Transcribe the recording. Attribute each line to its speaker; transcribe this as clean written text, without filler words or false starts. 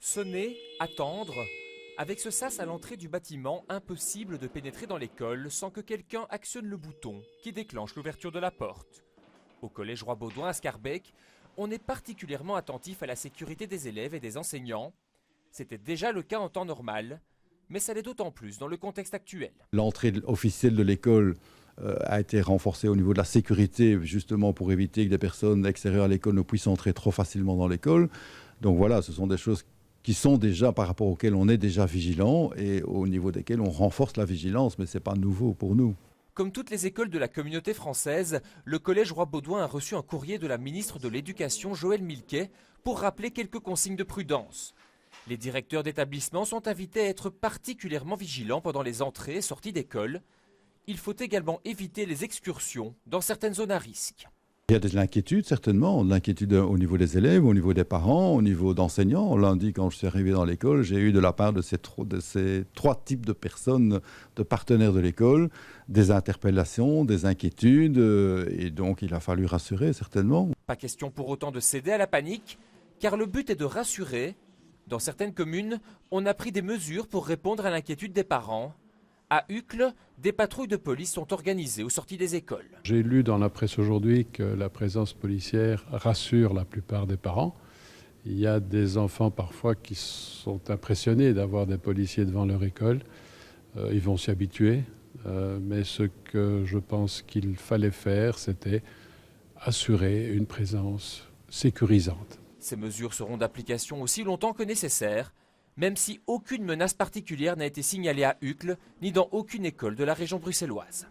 Speaker 1: Sonner, attendre. Avec ce sas à l'entrée du bâtiment, impossible de pénétrer dans l'école sans que quelqu'un actionne le bouton qui déclenche l'ouverture de la porte. Au collège Roi-Baudouin à Scarbeck, on est particulièrement attentif à la sécurité des élèves et des enseignants. C'était déjà le cas en temps normal, mais ça l'est d'autant plus dans le contexte actuel.
Speaker 2: L'entrée officielle de l'école a été renforcée au niveau de la sécurité, justement pour éviter que des personnes extérieures à l'école ne puissent entrer trop facilement dans l'école. Donc voilà, ce sont des choses qui sont déjà par rapport auxquelles on est déjà vigilant et au niveau desquelles on renforce la vigilance, mais ce n'est pas nouveau pour nous.
Speaker 1: Comme toutes les écoles de la communauté française, le collège Roi-Baudouin a reçu un courrier de la ministre de l'Éducation, Joëlle Milquet, pour rappeler quelques consignes de prudence. Les directeurs d'établissement sont invités à être particulièrement vigilants pendant les entrées et sorties d'école. Il faut également éviter les excursions dans certaines zones à risque.
Speaker 2: Il y a de l'inquiétude, certainement, de l'inquiétude au niveau des élèves, au niveau des parents, au niveau d'enseignants. Lundi, quand je suis arrivé dans l'école, j'ai eu de la part de ces trois types de personnes, de partenaires de l'école, des interpellations, des inquiétudes, et donc il a fallu rassurer, certainement.
Speaker 1: Pas question pour autant de céder à la panique, car le but est de rassurer. Dans certaines communes, on a pris des mesures pour répondre à l'inquiétude des parents. À Uccle, des patrouilles de police sont organisées aux sorties des écoles.
Speaker 3: J'ai lu dans la presse aujourd'hui que la présence policière rassure la plupart des parents. Il y a des enfants parfois qui sont impressionnés d'avoir des policiers devant leur école. Ils vont s'y habituer. Mais ce que je pense qu'il fallait faire, c'était assurer une présence sécurisante.
Speaker 1: Ces mesures seront d'application aussi longtemps que nécessaire, même si aucune menace particulière n'a été signalée à Uccle ni dans aucune école de la région bruxelloise.